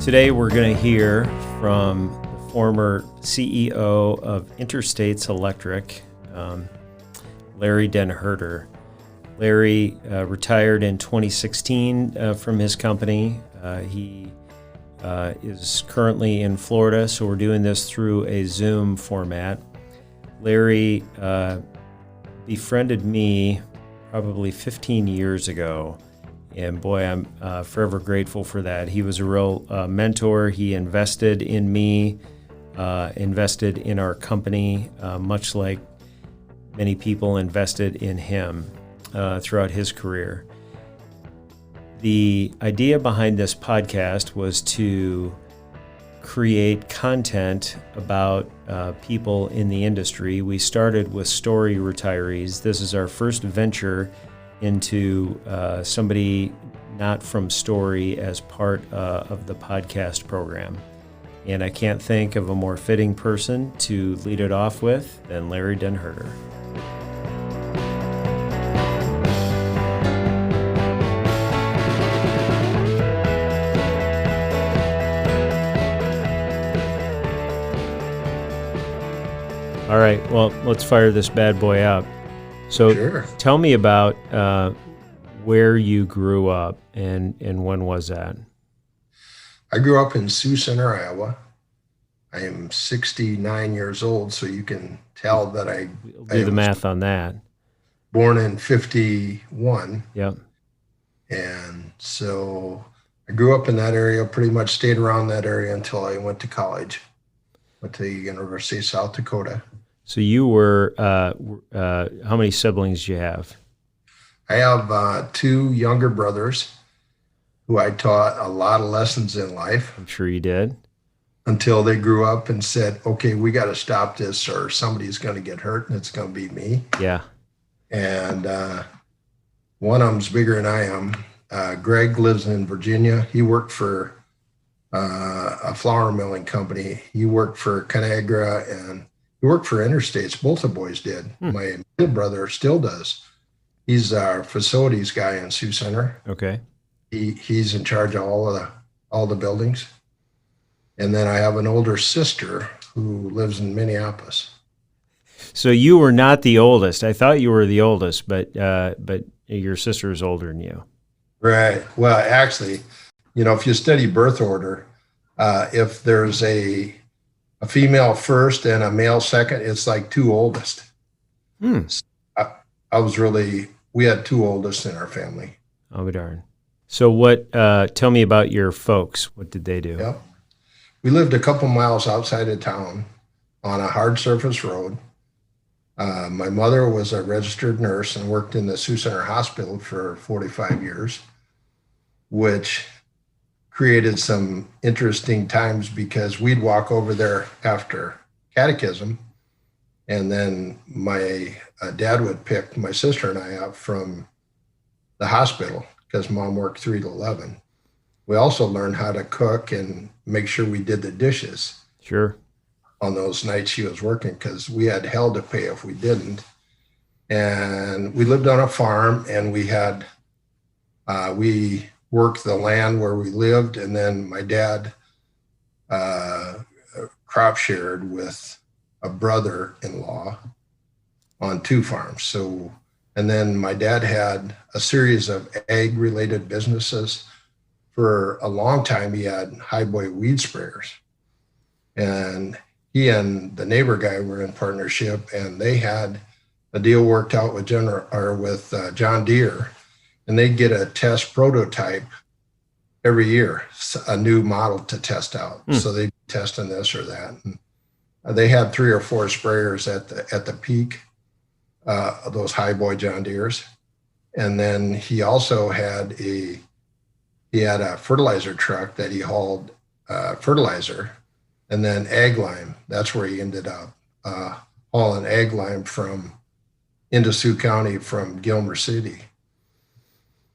Today we're going to hear from the former CEO of Interstates Electric, Larry Den Herter. Larry retired in 2016 from his company. He is currently in Florida, so we're doing this through a Zoom format. Larry befriended me probably 15 years ago. And boy, I'm forever grateful for that. He was a real mentor. He invested in me, invested in our company, much like many people invested in him throughout his career. The idea behind this podcast was to create content about people in the industry. We started with story retirees. This is our first venture into somebody not from Story as part of the podcast program. And I can't think of a more fitting person to lead it off with than Larry Den Herter. All right, well, let's fire this bad boy up. So Sure. Tell me about where you grew up and when was that? I grew up in Sioux Center, Iowa. I am 69 years old, so you can tell that I Do the math on that. born in 51. Yep. And so I grew up in that area, pretty much stayed around that area until I went to college. Went to the University of South Dakota. So you were, how many siblings do you have? I have two younger brothers who I taught a lot of lessons in life I'm sure you did. until they grew up and said, okay, we got to stop this or somebody's going to get hurt and it's going to be me. Yeah. And one of them's bigger than I am. Greg lives in Virginia. He worked for a flour milling company. He worked for Conagra and he worked for Interstates. Both the boys did. My middle brother still does. He's our facilities guy in Sioux Center. Okay. He's in charge of all the buildings. And then I have an older sister who lives in Minneapolis. So you were not the oldest. I thought you were the oldest, but your sister is older than you. Right. Well, actually, if you study birth order, if there's a female first and a male second, it's like two oldest. So we had two oldest in our family. Oh, darn. So tell me about your folks. What did they do? Yep. We lived a couple miles outside of town on a hard surface road. My mother was a registered nurse and worked in the Sioux Center Hospital for 45 years, which created some interesting times because we'd walk over there after catechism, and then my dad would pick my sister and I up from the hospital because mom worked 3 to 11. We also learned how to cook and make sure we did the dishes. Sure. On those nights she was working because we had hell to pay if we didn't. And we lived on a farm and we worked the land where we lived. And then my dad crop shared with a brother-in-law on 2 farms. And then my dad had a series of ag-related businesses. For a long time, he had high-boy weed sprayers. And he and the neighbor guy were in partnership, and they had a deal worked out with John Deere, and they'd get a test prototype every year, a new model to test out. So they'd be testing this or that. And they had 3 or 4 sprayers at the peak of those high boy John Deeres. And then he also had a fertilizer truck that he hauled fertilizer, and then ag lime. That's where he ended up hauling ag lime into Sioux County from Gilmer City.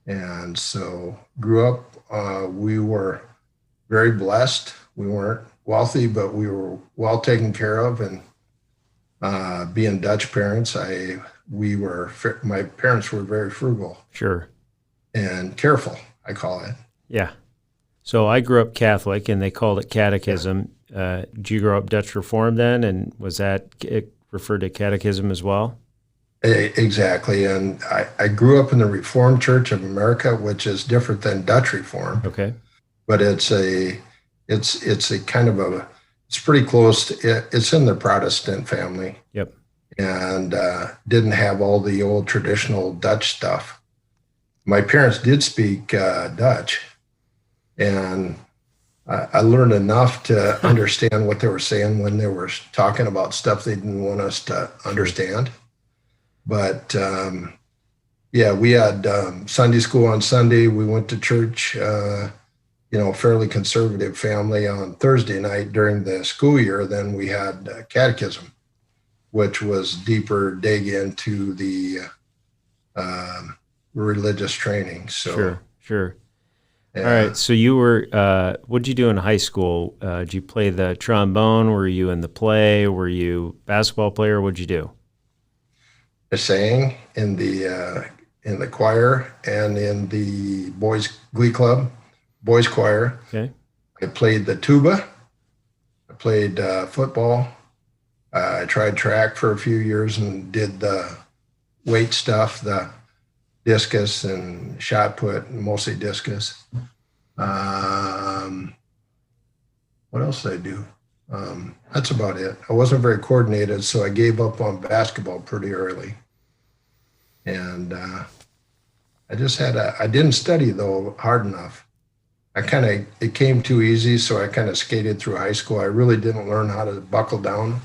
And so grew up, we were very blessed. We weren't wealthy, but we were well taken care of. And being Dutch parents, my parents were very frugal. Sure. And careful, I call it. Yeah. So I grew up Catholic, and they called it Yeah, catechism. Did you grow up Dutch Reformed then, and was that it referred to catechism as well? exactly. And I grew up in the Reformed Church of America, which is different than Dutch Reformed, Okay. but it's a kind of a it's pretty close to it, it's in the Protestant family Yep. and didn't have all the old traditional Dutch stuff. My parents did speak Dutch, and I learned enough to understand what they were saying when they were talking about stuff they didn't want us to Sure. understand. But yeah, we had Sunday school on Sunday. We went to church, fairly conservative family on Thursday night during the school year. Then we had catechism, which was deeper dig into the religious training. So, Sure. Sure. All right. yeah, So you were, what did you do in high school? Did you play the trombone? Were you in the play? Were you a basketball player? What'd you do? I sang in the choir and in the boys glee club, boys choir. Okay. I played the tuba. I played football. I tried track for a few years and did the weight stuff, the discus and shot put, mostly discus. Um, what else did I do? That's about it. I wasn't very coordinated, so I gave up on basketball pretty early. And I didn't study though hard enough. It came too easy, so I kind of skated through high school. I really didn't learn how to buckle down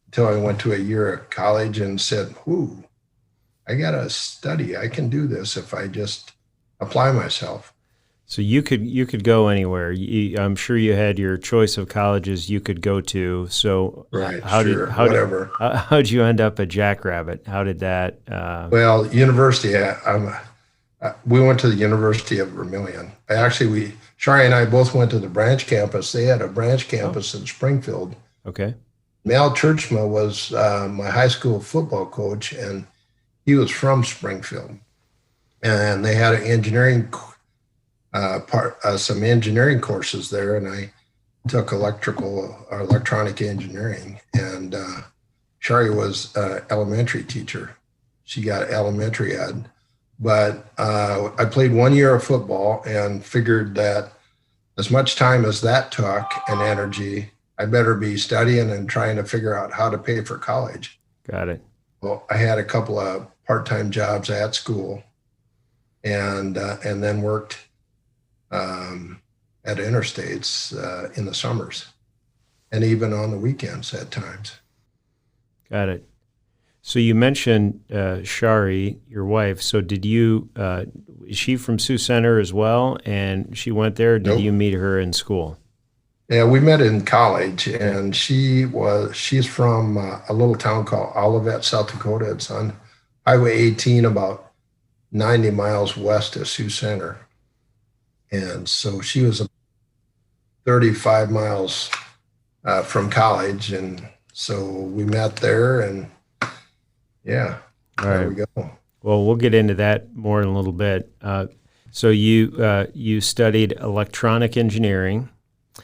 until I went to a year of college and said, "Whoo, I gotta study. I can do this if I just apply myself." So you could go anywhere. I'm sure you had your choice of colleges you could go to. So Right, how did sure, how did whatever. how did you end up at Jackrabbit? How did that? Well, university. We went to the University of Vermilion. We Shari and I both went to the branch campus. They had a branch Oh, campus in Springfield. okay. Mal Churchma was my high school football coach, and he was from Springfield. And they had an some engineering courses there, and I took electrical or electronic engineering. And Shari was an elementary teacher. She got elementary ed, but I played 1 year of football and figured that as much time as that took and energy, I better be studying and trying to figure out how to pay for college. Got it. Well, I had a couple of part-time jobs at school, and then worked at Interstates in the summers and even on the weekends at times. Got it. So you mentioned Shari, your wife. So did you? Is she from Sioux Center as well? And she went there. Did you Nope. meet her in school? Yeah, we met in college, Okay. and she's from a little town called Olivet, South Dakota. It's on Highway 18, about 90 miles west of Sioux Center. And so she was 35 miles from college, and so we met there, and yeah, All there right. we go. Well, we'll get into that more in a little bit. So you studied electronic engineering,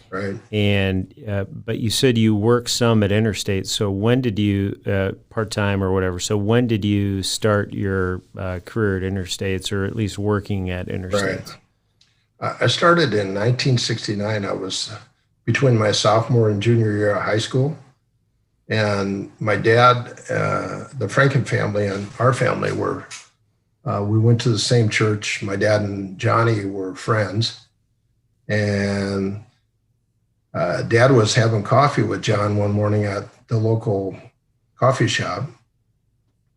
Right. and but you said you worked some at Interstate. So when did you part time or whatever? So when did you start your career at Interstates, or at least working at Right. Interstates? I started in 1969. I was between my sophomore and junior year of high school. And my dad, the Franken family, and our family we went to the same church. My dad and Johnny were friends. And dad was having coffee with John one morning at the local coffee shop,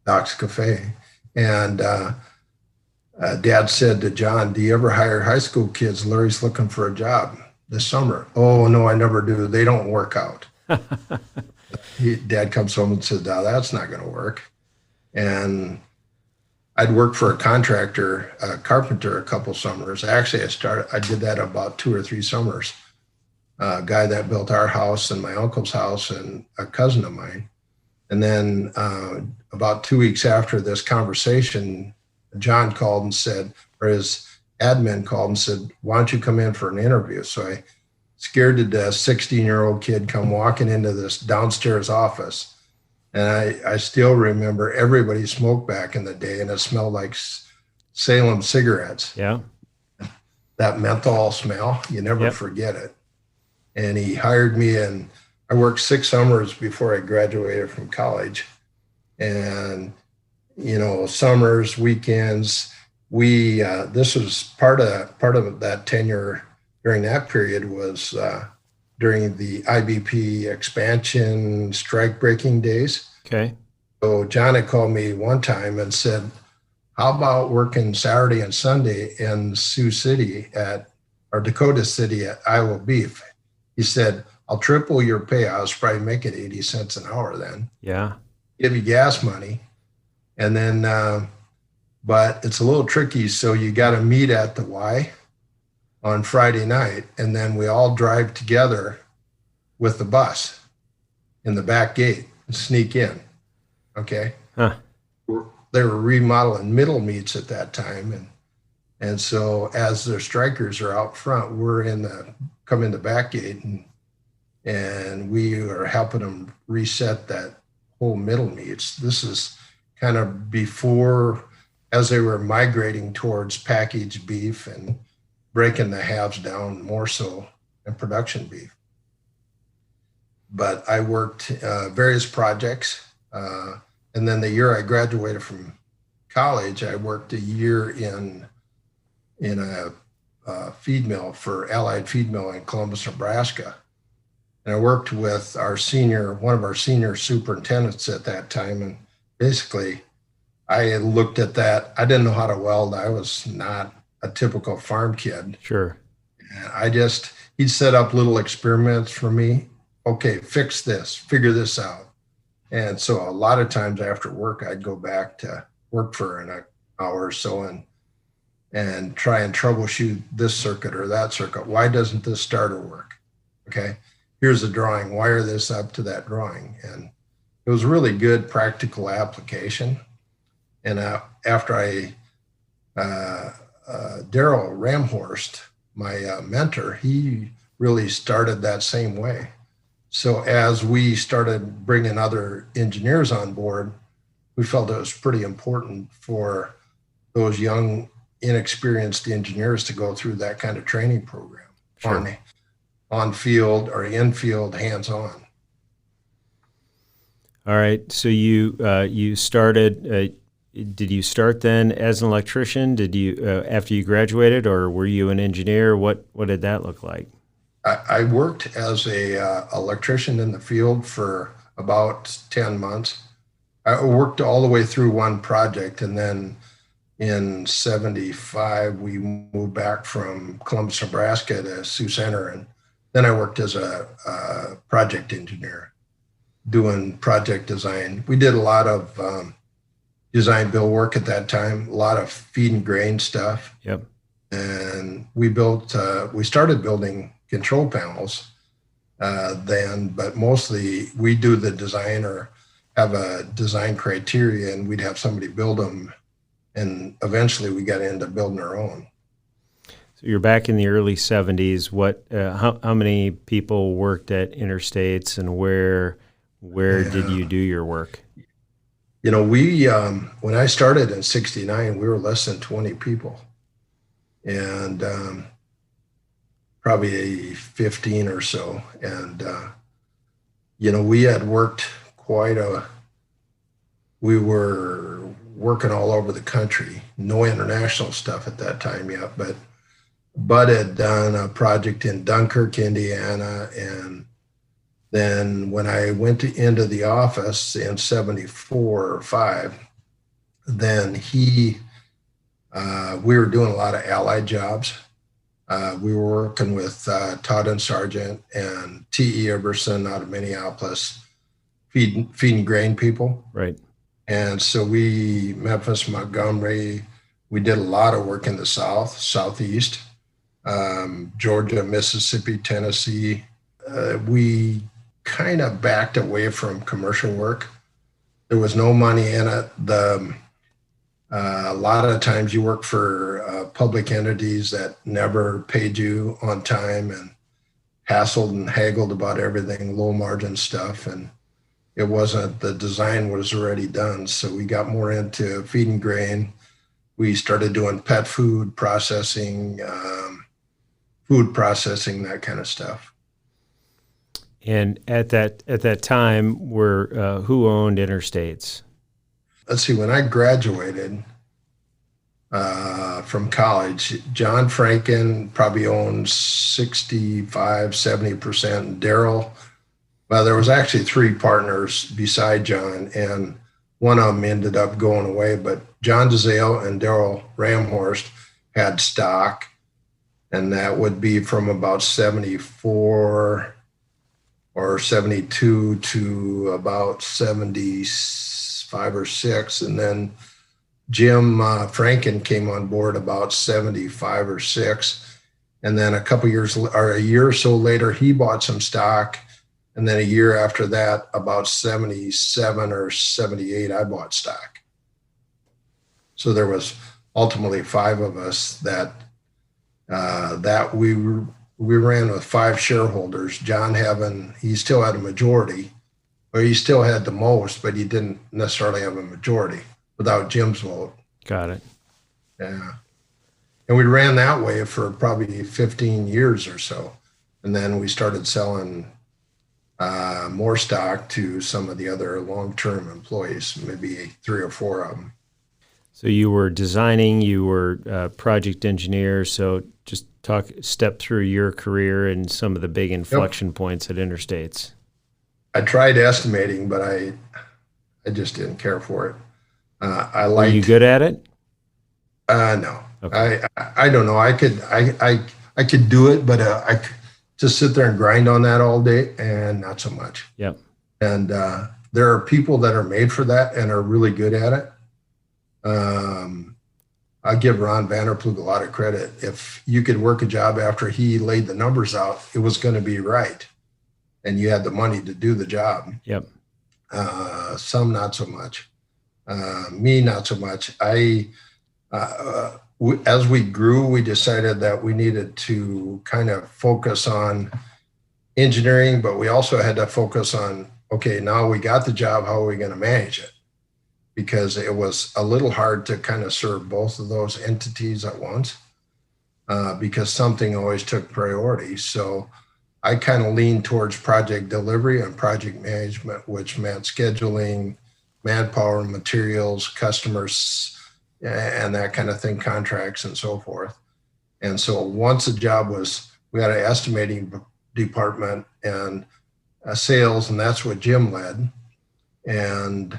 Doc's Cafe. And dad said to John, "Do you ever hire high school kids? Larry's looking for a job this summer." "Oh, no, I never do. They don't work out." Dad comes home and says, "No, that's not going to work." And I'd worked for a contractor, a carpenter, a couple summers. I did that about 2 or 3 summers. A guy that built our house and my uncle's house and a cousin of mine. And then about 2 weeks after this conversation, John called and said, or his admin called and said, "Why don't you come in for an interview?" So I scared to death, 16-year-old kid come walking into this downstairs office. And I still remember everybody smoked back in the day, and it smelled like Salem cigarettes. Yeah. That menthol smell, you never Yep. forget it. And he hired me, and I worked 6 summers before I graduated from college. And summers, weekends, we this was part of that tenure during that period was during the IBP expansion strike breaking days. Okay. So John had called me one time and said, "How about working Saturday and Sunday in Sioux City or Dakota City at Iowa Beef?" He said, "I'll triple your pay." I was probably making 80 cents an hour then. Yeah. Give you gas money. And then, but it's a little tricky. So you got to meet at the Y on Friday night. And then we all drive together with the bus in the back gate and sneak in. Okay. Huh. They were remodeling middle meets at that time. And so as their strikers are out front, we're come in the back gate and we are helping them reset that whole middle meets. This is kind of before, as they were migrating towards packaged beef and breaking the halves down more so in production beef. But I worked various projects. And then the year I graduated from college, I worked a year in a feed mill for Allied Feed Mill in Columbus, Nebraska. And I worked with one of our senior superintendents at that time. And basically, I looked at that. I didn't know how to weld. I was not a typical farm kid. Sure. And he'd set up little experiments for me. Okay, fix this, figure this out. And so a lot of times after work, I'd go back to work for an hour or so and try and troubleshoot this circuit or that circuit. Why doesn't this starter work? Okay, here's a drawing. Wire this up to that drawing. And it was really good practical application. And after Daryl Ramhorst, my mentor, he really started that same way. So as we started bringing other engineers on board, we felt it was pretty important for those young, inexperienced engineers to go through that kind of training program. Sure. On field or in field, hands on. All right. So you started. Did you start then as an electrician? Did you after you graduated, or were you an engineer? What did that look like? I worked as a electrician in the field for about 10 months. I worked all the way through one project, and then in 75, we moved back from Columbus, Nebraska to Sioux Center. And then I worked as a project engineer doing project design. We did a lot of design build work at that time, a lot of feed and grain stuff. Yep. And we started building control panels then, but mostly we do the design or have a design criteria and we'd have somebody build them. And eventually we got into building our own. So you're back in the early 70s. How many people worked at Interstates, and where did you do your work? We when I started in 69, we were less than 20 people. And probably 15 or so. And, we had worked we were working all over the country, no international stuff at that time yet, but Bud had done a project in Dunkirk, Indiana. And then when I went into the office in 74 or 5, then we were doing a lot of allied jobs. We were working with Todd and Sargent and T.E. Iverson out of Minneapolis, feeding grain people. Right. And so Memphis, Montgomery, we did a lot of work in the Southeast, Georgia, Mississippi, Tennessee. We kind of backed away from commercial work. There was no money in it. A lot of times you work for public entities that never paid you on time and hassled and haggled about everything, low margin stuff. And it wasn't, the design was already done. So we got more into feed and grain. We started doing pet food processing, that kind of stuff. And at that time, were who owned Interstates? Let's see, when I graduated from college, John Franken probably owned 65, 70%. And Daryl, well, there was actually three partners beside John, and one of them ended up going away. But John DeZale and Daryl Ramhorst had stock, and that would be from about 74 or 72 to about 75 or 6. And then Jim Franken came on board about 75 or 6. And then a couple years or a year or so later, he bought some stock. And then a year after that, about 77 or 78, I bought stock. So there was ultimately five of us that we ran with five shareholders. John he still had a majority, or he still had the most, but he didn't necessarily have a majority without Jim's vote. Got it. Yeah. And we ran that way for probably 15 years or so. And then we started selling more stock to some of the other long-term employees, maybe 3 or 4 of them. So you were designing, you were a project engineer. So just step through your career and some of the big inflection points at Interstates. I tried estimating, but I just didn't care for it. Were you good at it? No. Okay. I don't know. I could do it, but I just sit there and grind on that all day, and not so much. Yep. And there are people that are made for that and are really good at it. I give Ron Vanderplug a lot of credit. If you could work a job after he laid the numbers out, it was going to be right, and you had the money to do the job. Yep. Some not so much. Me not so much. As we grew, we decided that we needed to kind of focus on engineering, but we also had to focus on, okay, now we got the job, how are we going to manage it? Because it was a little hard to kind of serve both of those entities at once, because something always took priority. So I kind of leaned towards project delivery and project management, which meant scheduling, manpower, materials, customers, and that kind of thing, contracts and so forth. And so once the job we had an estimating department and sales, and that's what Jim led. And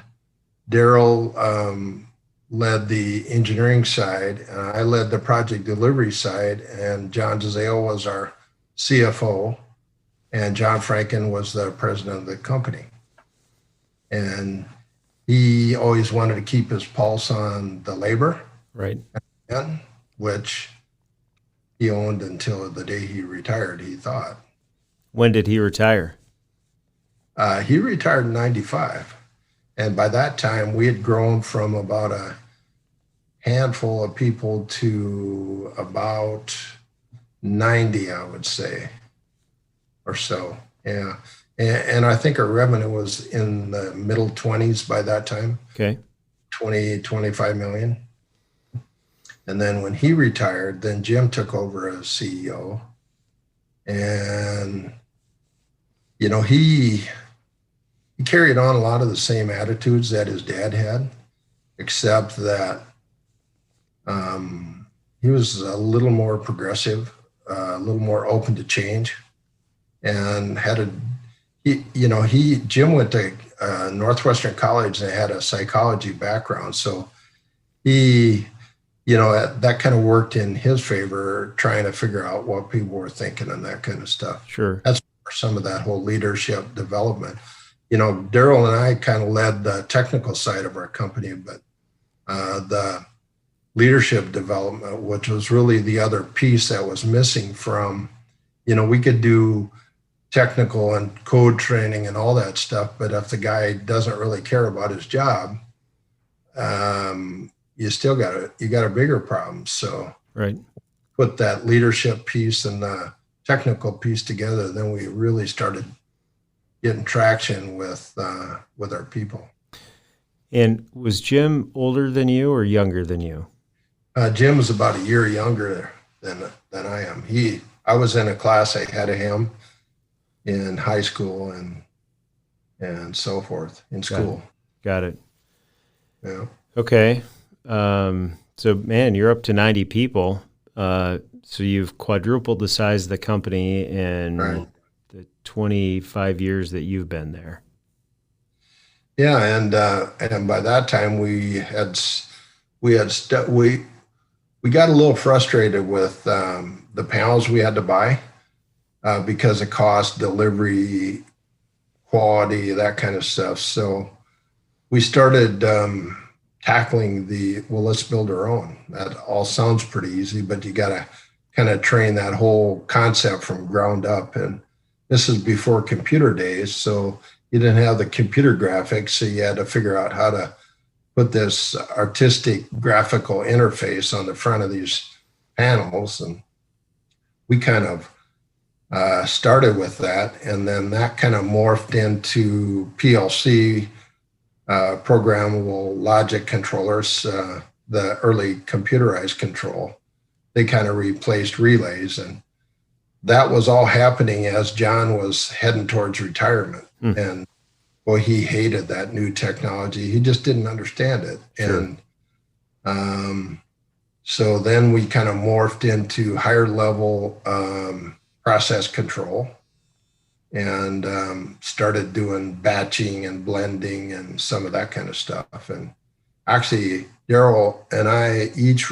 Daryl led the engineering side, and I led the project delivery side, and John DeZale was our CFO, and John Franken was the president of the company. And he always wanted to keep his pulse on the labor, right? Which he owned until the day he retired, he thought. When did he retire? He retired in 95. And by that time, we had grown from about a handful of people to about 90, I would say, or so. Yeah. And I think our revenue was in the middle 20s by that time. Okay. 20, 25 million. And then when he retired, then Jim took over as CEO. And, he carried on a lot of the same attitudes that his dad had, except that he was a little more progressive, a little more open to change, and Jim went to Northwestern College and had a psychology background. So he, that kind of worked in his favor, trying to figure out what people were thinking and that kind of stuff. Sure. That's some of that whole leadership development. Daryl and I kind of led the technical side of our company, but the leadership development, which was really the other piece that was missing from, we could do technical and code training and all that stuff, but if the guy doesn't really care about his job, you got a bigger problem. So Right. put that leadership piece and the technical piece together, then we really started getting traction with our people. And was Jim older than you or younger than you? Jim was about a year younger than I am. I was in a class ahead of him in high school and so forth in school. Got it. Yeah. Okay. So, man, you're up to 90 people. So you've quadrupled the size of the company in Right. the 25 years that you've been there. Yeah, and by that time we got a little frustrated with the panels we had to buy because of cost, delivery, quality, that kind of stuff. So we started tackling let's build our own. That all sounds pretty easy, but you got to kind of train that whole concept from ground up. And this is before computer days, so you didn't have the computer graphics, so you had to figure out how to put this artistic graphical interface on the front of these panels. And we kind of started with that, and then that kind of morphed into PLC, programmable logic controllers, the early computerized control. They kind of replaced relays, and that was all happening as John was heading towards retirement. And boy, he hated that new technology. He just didn't understand it. Sure. And so then we kind of morphed into higher level process control and started doing batching and blending and some of that kind of stuff. And actually, Daryl and I each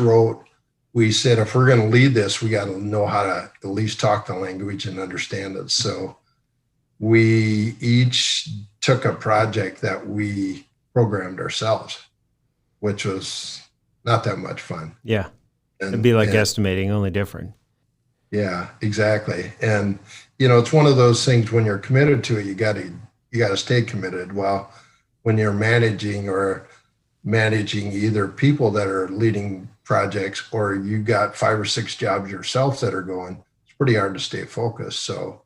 we said, if we're going to lead this, we got to know how to at least talk the language and understand it. So we each took a project that we programmed ourselves, which was not that much fun. Yeah. It'd be like estimating, only different. Yeah, exactly. And, it's one of those things when you're committed to it, you got to stay committed. Well, when you're managing either people that are leading projects or you got 5 or 6 jobs yourself that are going, it's pretty hard to stay focused. So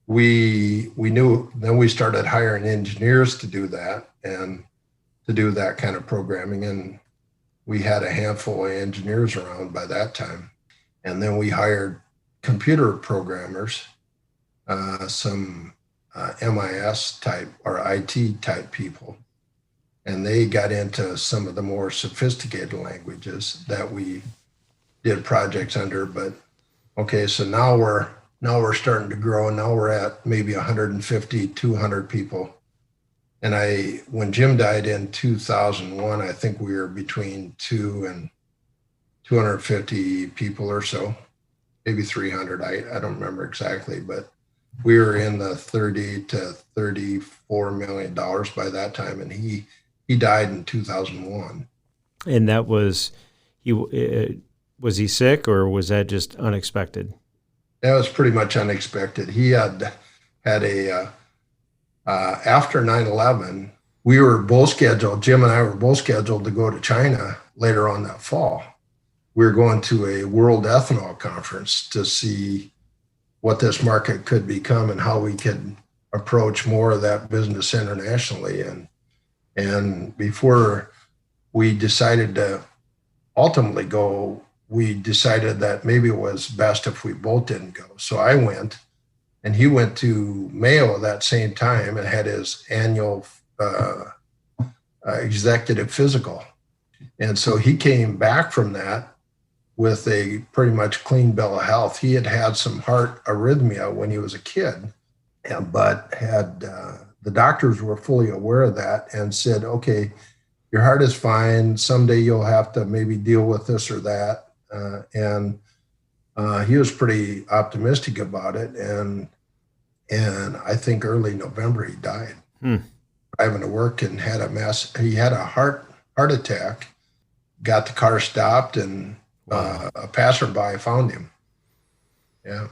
we knew, then we started hiring engineers to do that and to do that kind of programming. And we had a handful of engineers around by that time. And then we hired computer programmers, some MIS type or IT type people. And they got into some of the more sophisticated languages that we did projects under. But okay, so now we're starting to grow. And now we're at maybe 150, 200 people. And when Jim died in 2001, I think we were between 2 and 250 people or so, maybe 300. I don't remember exactly, but we were in the 30 to $34 million by that time. And he died in 2001. And that was he sick or was that just unexpected? That was pretty much unexpected. He had after 9/11, we were both scheduled, Jim and I were both scheduled to go to China later on that fall. We were going to a World Ethanol Conference to see what this market could become and how we could approach more of that business internationally. And before we decided to ultimately go, we decided that maybe it was best if we both didn't go. So I went, and he went to Mayo that same time and had his annual executive physical. And so he came back from that with a pretty much clean bill of health. He had had some heart arrhythmia when he was a kid, but had the doctors were fully aware of that and said, okay, your heart is fine. Someday you'll have to maybe deal with this or that. And he was pretty optimistic about it. And I think early November he died. Driving to work and he had a heart attack, got the car stopped, and a passerby found him. Yeah,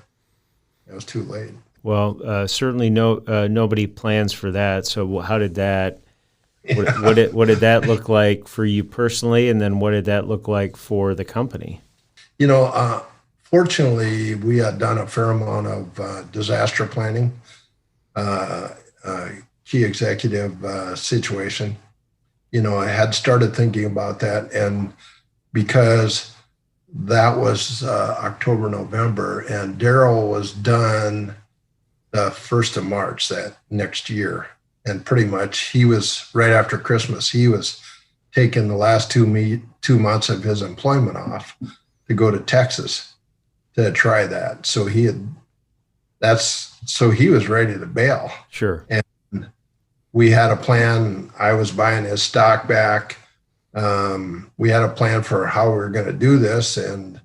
it was too late. Well, certainly nobody plans for that. So how did that What did that look like for you personally, and then what did that look like for the company? You know, fortunately, we had done a fair amount of disaster planning, uh, uh, key executive situation. You know, I had started thinking about that, and because that was October, November, and Daryl was done the 1st of March that next year. And pretty much he was right after Christmas, he was taking the last 2 months of his employment off to go to Texas to try that. So he was ready to bail. Sure. And we had a plan. I was buying his stock back. We had a plan for how we were going to do this, and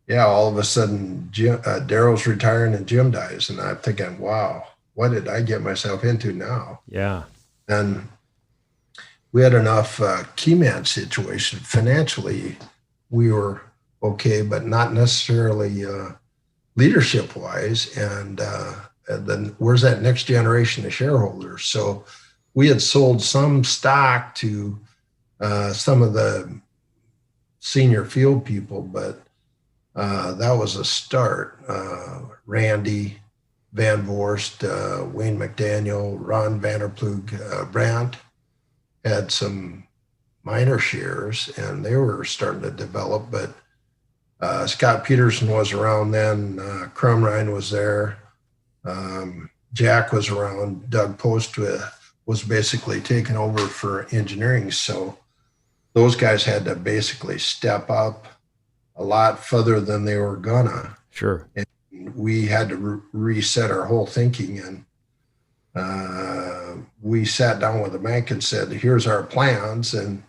yeah, all of a sudden, Daryl's retiring and Jim dies, and I'm thinking, wow, what did I get myself into now? Yeah. And we had enough key man situation financially. We were okay, but not necessarily leadership wise. And then where's that next generation of shareholders? So we had sold some stock to some of the senior field people, but that was a start. Randy Van Vorst, Wayne McDaniel, Ron Vanderplug, Brandt had some minor shares, and they were starting to develop. But Scott Peterson was around then. Crumrine was there. Jack was around. Doug Post was basically taking over for engineering. So those guys had to basically step up a lot further than they were gonna. Sure. And we had to reset our whole thinking. And we sat down with the bank and said, here's our plans, and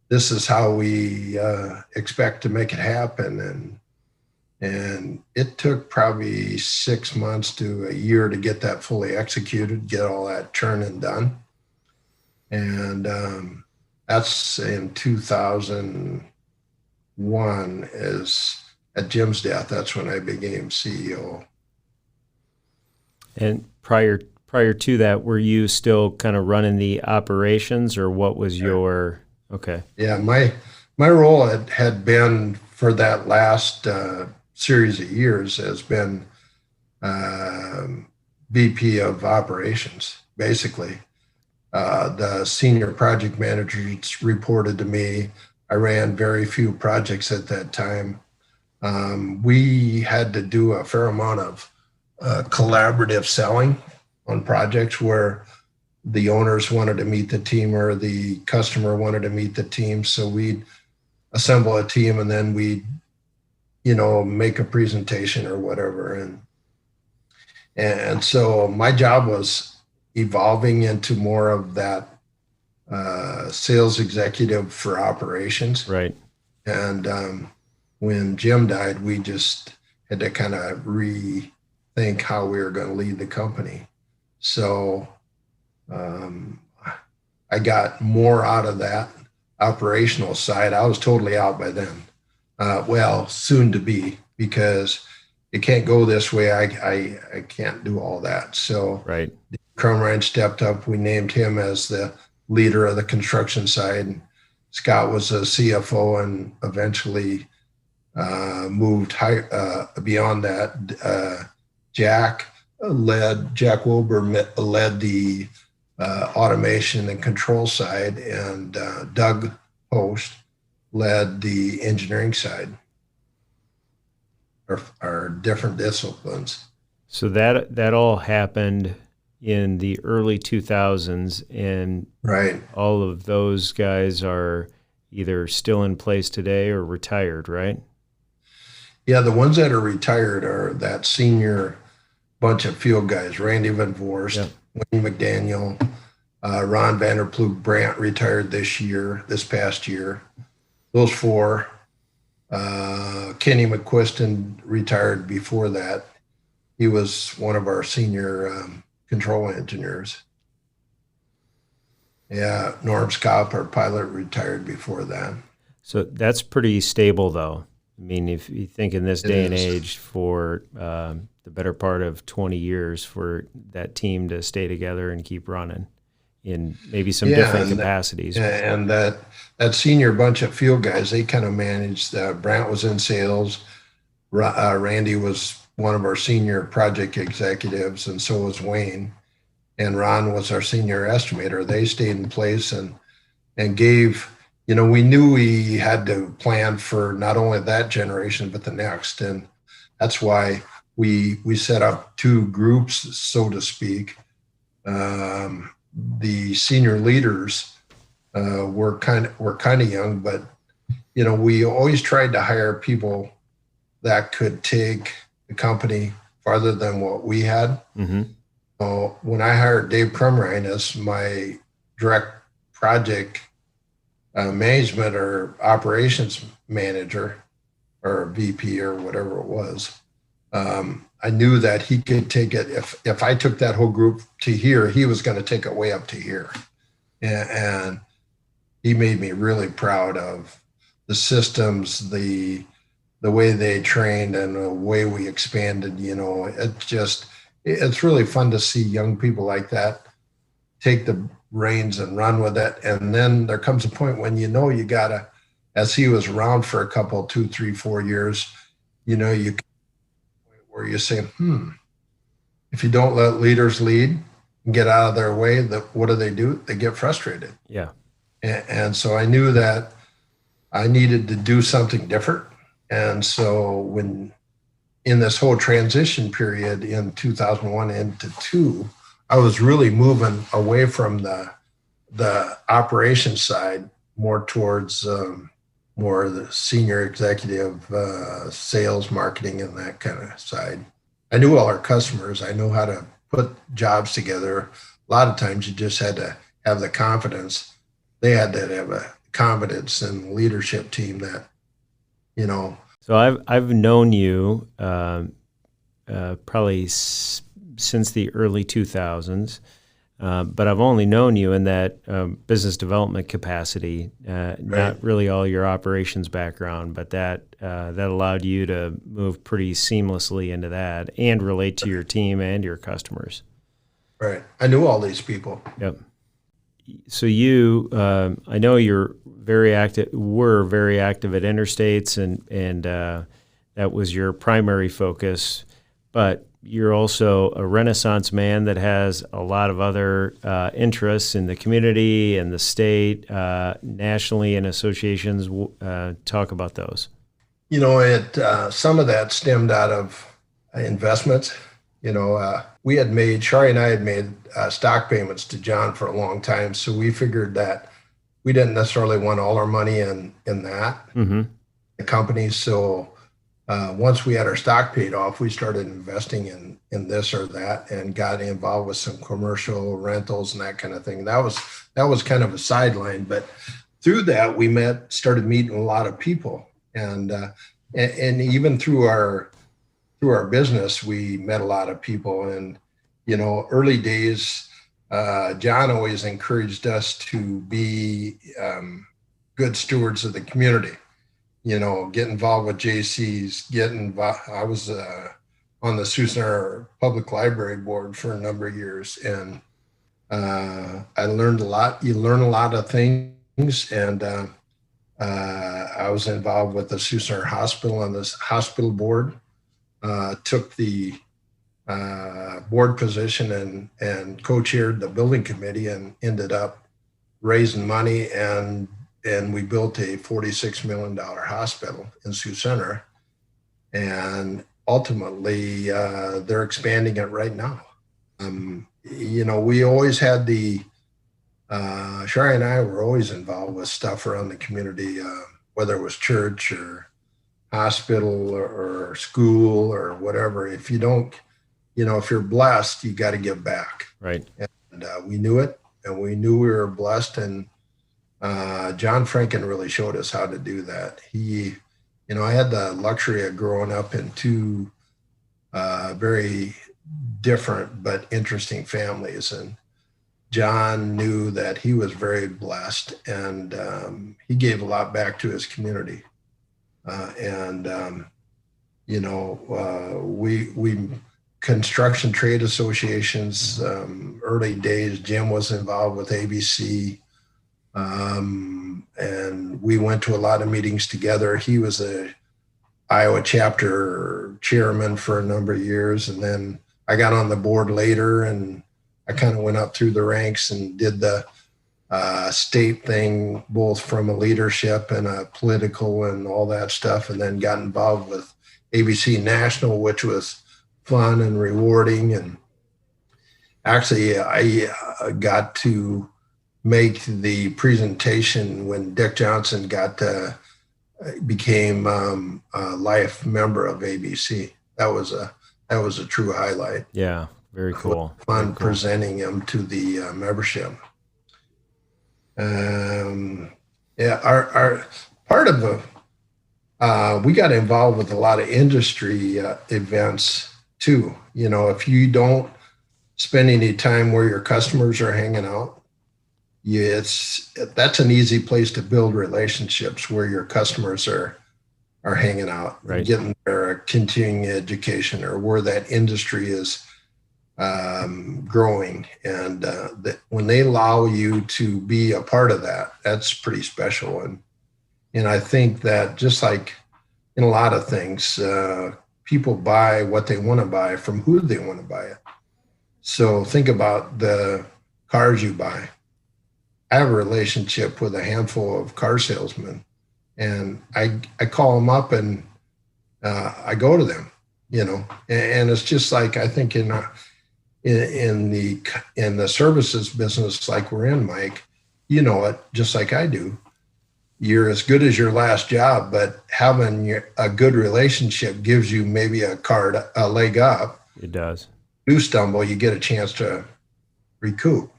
this is how we expect to make it happen. And it took probably 6 months to a year to get that fully executed, get all that churn and done. And that's in 2001 is at Jim's death. That's when I became CEO. And prior to that, were you still kind of running the operations, or what was your okay? Yeah, my role had been for that last series of years has been VP of operations, basically. The senior project managers reported to me. I ran very few projects at that time. We had to do a fair amount of collaborative selling on projects where the owners wanted to meet the team or the customer wanted to meet the team. So we'd assemble a team, and then we'd, make a presentation or whatever. And so my job was evolving into more of that sales executive for operations. Right. And when Jim died, we just had to kind of rethink how we were going to lead the company. So I got more out of that operational side. I was totally out by then. Well, soon to be, because it can't go this way. I can't do all that. So right. Crumrine stepped up. We named him as the leader of the construction side. Scott was a CFO and eventually moved beyond that. Jack Wilbur led the automation and control side, and Doug Post led the engineering side, our different disciplines. So that all happened in the early 2000s, and right. All of those guys are either still in place today or retired, right? Yeah, the ones that are retired are that senior bunch of field guys: Randy Van Vorst, yep. Wayne McDaniel, Ron Vanderplug, Brandt retired this past year. Those four. Kenny McQuiston retired before that. He was one of our senior control engineers. Yeah, Norm Scott, our pilot, retired before that. So that's pretty stable, though. I mean, if you think in this day and age for the better part of 20 years for that team to stay together and keep running in maybe some Yeah, different capacities. and that senior bunch of field guys, they kind of managed. Brant was in sales. Randy was one of our senior project executives, and so was Wayne. And Ron was our senior estimator. They stayed in place and gave. We knew we had to plan for not only that generation but the next, and that's why we set up two groups, so to speak. The senior leaders were kind of young, but we always tried to hire people that could take the company farther than what we had. Mm-hmm. So when I hired Dave Crumrine as my direct project management or operations manager or VP or whatever it was, I knew that he could take it. If I took that whole group to here, he was going to take it way up to here. And he made me really proud of the systems, the way they trained and the way we expanded. It's really fun to see young people like that take the reins and run with it. And then there comes a point when you gotta, as he was around for a couple, 2, 3, 4 years, you where you say, if you don't let leaders lead and get out of their way, what do? They get frustrated. Yeah. And so I knew that I needed to do something different. And so when in this whole transition period in 2001 into 2, I was really moving away from the operations side more towards more the senior executive sales, marketing, and that kind of side. I knew all our customers. I know how to put jobs together. A lot of times you just had to have the confidence. They had to have a confidence in leadership team that, So I've known you probably since the early 2000s, but I've only known you in that business development capacity, Right. not really all your operations background, but that allowed you to move pretty seamlessly into that and relate to your team and your customers. Right. I knew all these people. Yep. So you, I know were very active at Interstates, and that was your primary focus. But you're also a Renaissance man that has a lot of other interests in the community and the state, nationally, and associations. Talk about those. Some of that stemmed out of investments. Shari and I had made stock payments to John for a long time. So we figured that we didn't necessarily want all our money in that, Mm-hmm. the company. So once we had our stock paid off, we started investing in this or that and got involved with some commercial rentals and that kind of thing. That was kind of a sideline, but through that we started meeting a lot of people, and even through our business, we met a lot of people. And, early days, John always encouraged us to be good stewards of the community, get involved with JCs, I was on the Sioux Center Public Library Board for a number of years. And I learned a lot. You learn a lot of things. And I was involved with the Sioux Center Hospital on this hospital board. Took the board position and co-chaired the building committee and ended up raising money, and we built a $46 million hospital in Sioux Center, and ultimately they're expanding it right now. We always had Shari and I were always involved with stuff around the community, whether it was church or hospital or school or whatever. If you don't, if you're blessed, you got to give back. Right. And we knew it, and we knew we were blessed. And John Franken really showed us how to do that. I had the luxury of growing up in two very different but interesting families. And John knew that he was very blessed, and he gave a lot back to his community. We construction trade associations. Early days, Jim was involved with ABC, and we went to a lot of meetings together. He was a Iowa chapter chairman for a number of years, and then I got on the board later, and I kind of went up through the ranks and did the state thing, both from a leadership and a political and all that stuff, and then got involved with ABC National, which was fun and rewarding. And actually, I got to make the presentation when Dick Johnson became a life member of ABC. That was a true highlight. Yeah, very cool. Fun Very cool. presenting him to the membership. Yeah, our part of we got involved with a lot of industry events too. You know, if you don't spend any time where your customers are hanging out, that's an easy place to build relationships where your customers are hanging out, right, getting their continuing education, or where that industry is growing. And when they allow you to be a part of that, that's pretty special. And I think that just like in a lot of things, people buy what they want to buy from who they want to buy it. So think about the cars you buy. I have a relationship with a handful of car salesmen, and I call them up and I go to them, you know, and it's just like, I think in the services business like we're in, Mike, you know it just like I do. You're as good as your last job, but having a good relationship gives you maybe a leg up. It does. You stumble, you get a chance to recoup,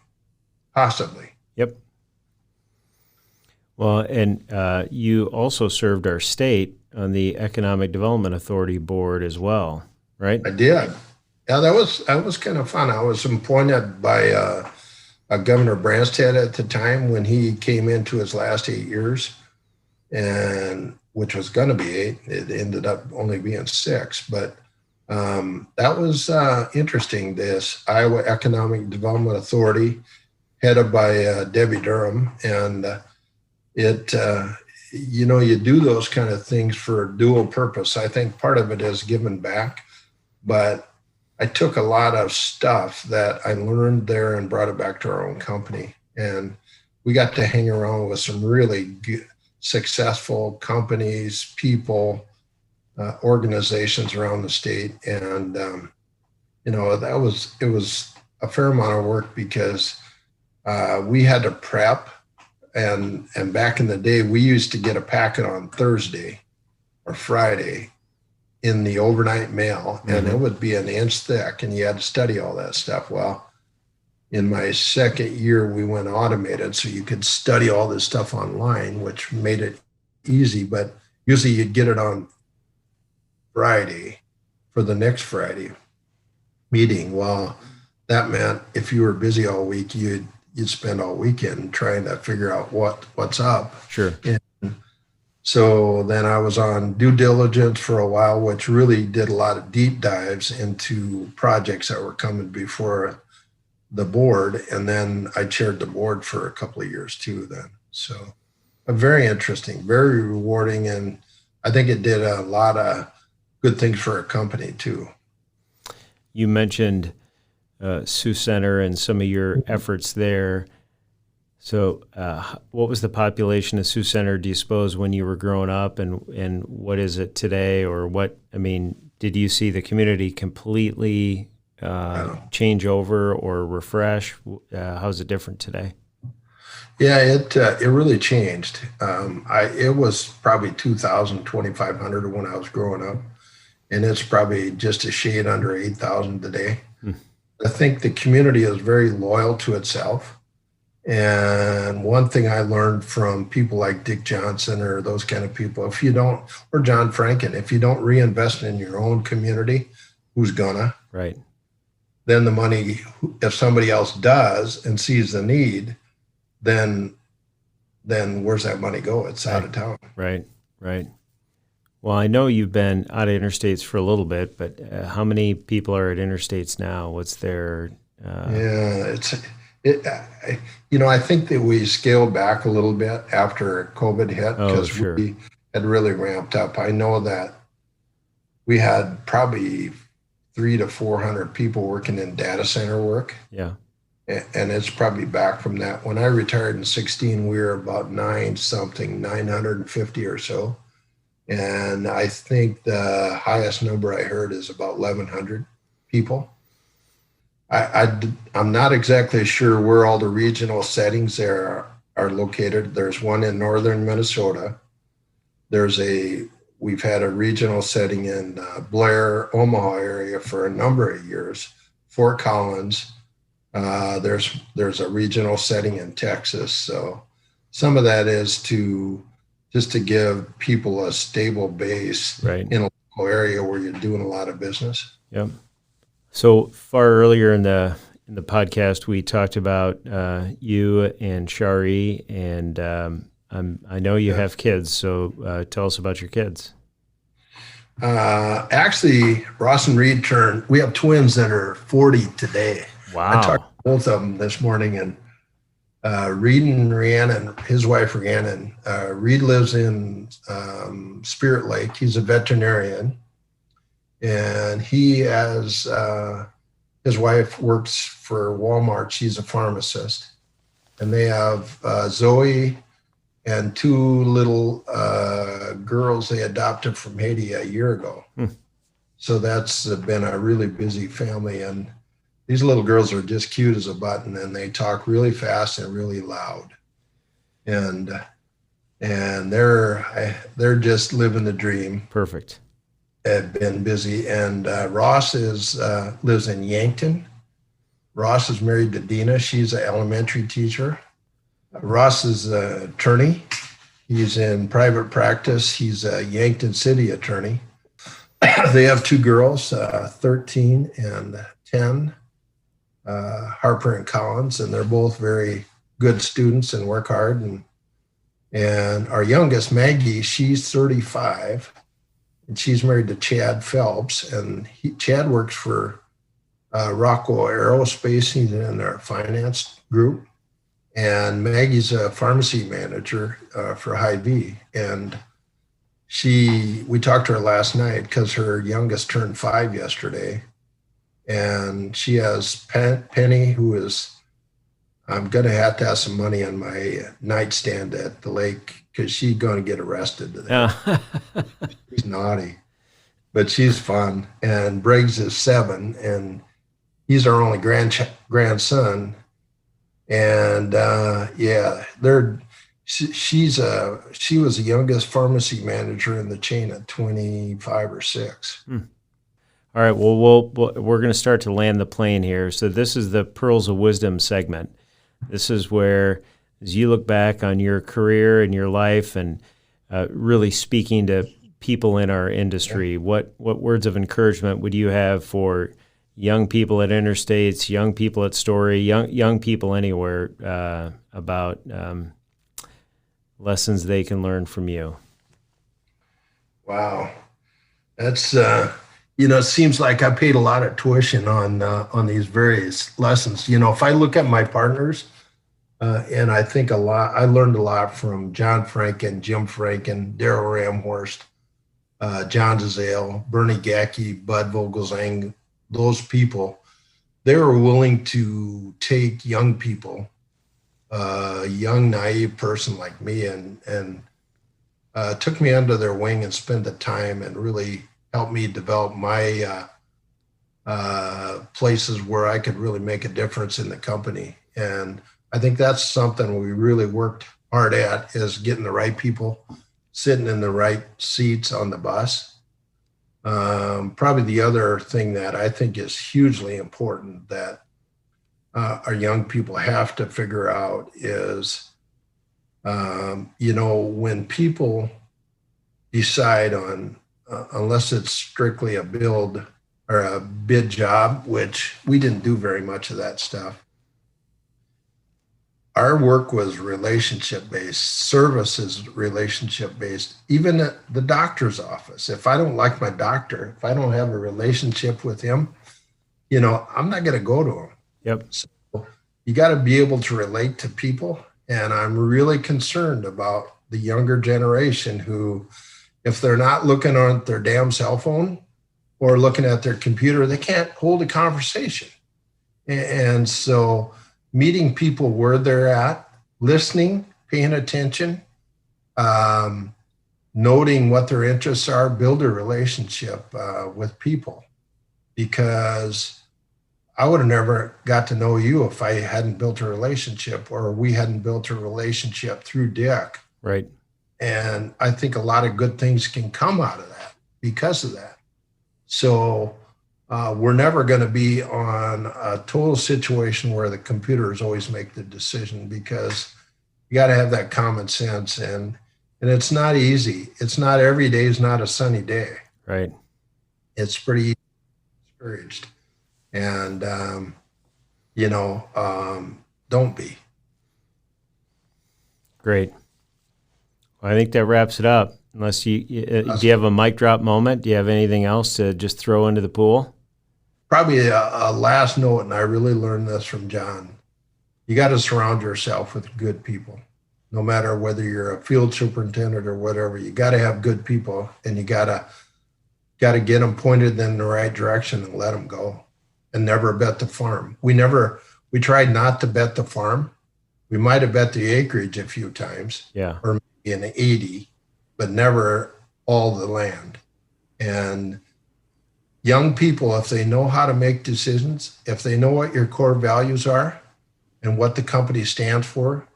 possibly. Yep. Well, and you also served our state on the Economic Development Authority board as well, right? I did. Yeah, that was kind of fun. I was appointed by Governor Branstad at the time when he came into his last 8 years, and which was going to be 8. It ended up only being 6, but that was interesting. This Iowa Economic Development Authority, headed by Debbie Durham, and you do those kind of things for dual purpose. I think part of it is giving back, but I took a lot of stuff that I learned there and brought it back to our own company. And we got to hang around with some really good, successful companies, people, organizations around the state. And, it was a fair amount of work because we had to prep. And back in the day, we used to get a packet on Thursday or Friday in the overnight mail, and it would be an inch thick, and you had to study all that stuff. Well, in my second year, we went automated, so you could study all this stuff online, which made it easy, but usually you'd get it on Friday for the next Friday meeting. Well, that meant if you were busy all week, you'd spend all weekend trying to figure out what's up. Sure. And so then I was on due diligence for a while, which really did a lot of deep dives into projects that were coming before the board. And then I chaired the board for a couple of years too then. So very interesting, very rewarding. And I think it did a lot of good things for our company too. You mentioned Sioux Center and some of your efforts there. So what was the population of Sioux Center, do you suppose, when you were growing up, and what is it today? Or did you see the community completely change over or refresh? How's it different today? Yeah, it really changed. It was probably 2,000, 2,500 when I was growing up, and it's probably just a shade under 8,000 today. I think the community is very loyal to itself. And one thing I learned from people like Dick Johnson or those kind of people, or John Franken, if you don't reinvest in your own community, who's gonna? Right. Then the money, if somebody else does and sees the need, then where's that money go? It's out of town. Right. Well, I know you've been out of Interstates for a little bit, but how many people are at Interstates now? What's their? Yeah, I think that we scaled back a little bit after COVID hit Oh, because sure. we had really ramped up. I know that we had probably 300 to 400 people working in data center work, Yeah. and it's probably back from that. When I retired in 16, we were about 950 or so. And I think the highest number I heard is about 1,100 people. I'm not exactly sure where all the regional settings there are located. There's one in northern Minnesota. There's a We've had a regional setting in Blair, Omaha area for a number of years. Fort Collins. There's a regional setting in Texas. So some of that is to just to give people a stable base Right. in a local area where you're doing a lot of business. Yep. So far earlier in the podcast, we talked about you and Shari, and I know you Yeah. have kids. So tell us about your kids. Actually, Ross and Reed we have twins that are 40 today. I talked Wow. to both of them this morning, and Reed and Rhiannon, his wife Rhiannon, Reed lives in Spirit Lake. He's a veterinarian, and his wife works for Walmart. She's a pharmacist, and they have Zoe and two little girls they adopted from Haiti a year ago. Hmm. So that's been a really busy family. And these little girls are just cute as a button, and they talk really fast and really loud. And they're just living the dream. Perfect. Have been busy. And Ross lives in Yankton. Ross is married to Dina. She's an elementary teacher. Ross is an attorney. He's in private practice. He's a Yankton City attorney. They have two girls, 13 and 10, Harper and Collins, and they're both very good students and work hard. And our youngest, Maggie, she's 35, and she's married to Chad Phelps. And Chad works for Rockwell Aerospace. He's in their finance group. And Maggie's a pharmacy manager for Hy-Vee. And we talked to her last night because her youngest turned 5 yesterday. And she has Penny, I'm going to have some money on my nightstand at the lake because she's going to get arrested today. She's naughty, but she's fun. And Briggs is 7, and he's our only grandson. And she was the youngest pharmacy manager in the chain at 25 or 6. All right. Well, we're going to start to land the plane here. So this is the Pearls of Wisdom segment. This is where, as you look back on your career and your life, and really speaking to people in our industry, what words of encouragement would you have for young people at Interstates, young people at Story, young people anywhere about lessons they can learn from you? Wow, that's it seems like I paid a lot of tuition on these various lessons. If I look at my partners, and I think a lot, I learned a lot from John Franken, Jim Franken, Daryl Ramhorst, John DeZale, Bernie Gackey, Bud Vogelsang. Those people, they were willing to take young people, a young naive person like me, and took me under their wing and spent the time and really helped me develop my places where I could really make a difference in the company. And I think that's something we really worked hard at, is getting the right people sitting in the right seats on the bus. Probably the other thing that I think is hugely important that our young people have to figure out is, when people decide on, unless it's strictly a build or a bid job, which we didn't do very much of that stuff. our work was relationship based, service is relationship based. Even at the doctor's office, if I don't like my doctor, if I don't have a relationship with him, I'm not going to go to him. Yep. So you got to be able to relate to people. And I'm really concerned about the younger generation who, if they're not looking on their damn cell phone or looking at their computer, they can't hold a conversation. And so meeting people where they're at, listening, paying attention, noting what their interests are, build a relationship with people. Because I would have never got to know you if I hadn't built a relationship, or we hadn't built a relationship through Dick. Right. And I think a lot of good things can come out of that because of that. So we're never going to be on a total situation where the computers always make the decision, because you got to have that common sense. And it's not easy. It's not every day is not a sunny day. Right. It's pretty discouraged. And, don't be. Great. Well, I think that wraps it up. Unless do you have a mic drop moment? Do you have anything else to just throw into the pool? Probably a last note, and I really learned this from John. You got to surround yourself with good people. No matter whether you're a field superintendent or whatever, you got to have good people, and you got to get them pointed in the right direction and let them go. And never bet the farm. We tried not to bet the farm. We might have bet the acreage a few times, or maybe an 80, but never all the land. And young people, if they know how to make decisions, if they know what your core values are and what the company stands for,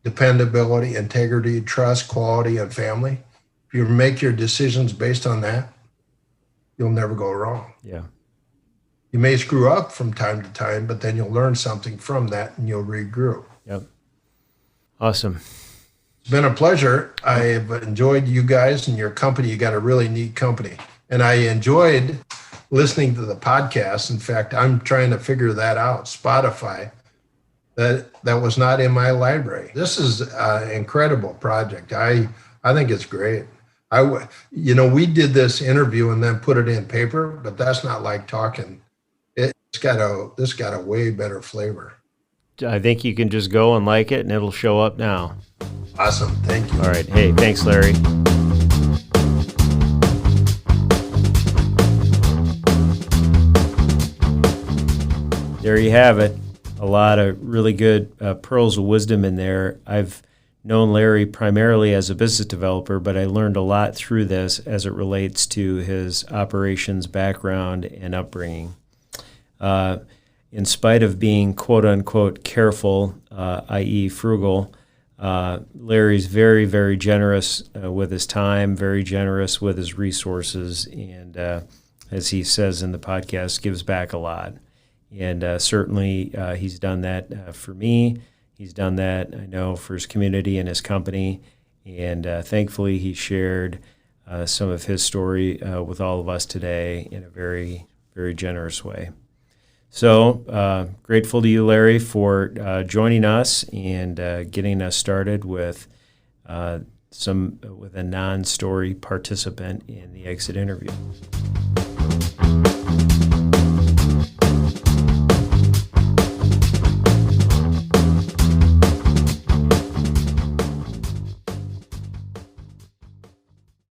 dependability, integrity, trust, quality, and family, if you make your decisions based on that, you'll never go wrong. Yeah. You may screw up from time to time, but then you'll learn something from that and you'll regroup. Yep. Awesome. It's been a pleasure. I've enjoyed you guys and your company. You got a really neat company. And I enjoyed listening to the podcast. In fact, I'm trying to figure that out. Spotify, that was not in my library. This is an incredible project. I think it's great. We did this interview and then put it in paper, but that's not like talking. This got a way better flavor. I think you can just go and like it, and it'll show up now. Awesome. Thank you. All right. Hey, thanks, Larry. There you have it. A lot of really good pearls of wisdom in there. I've known Larry primarily as a business developer, but I learned a lot through this as it relates to his operations background and upbringing. In spite of being quote-unquote careful, i.e. frugal, Larry's very, very generous with his time, very generous with his resources, and as he says in the podcast, gives back a lot. And certainly he's done that for me. He's done that, I know, for his community and his company. And thankfully he shared some of his story with all of us today in a very, very generous way. So grateful to you, Larry, for joining us and getting us started with a non-story participant in the exit interview.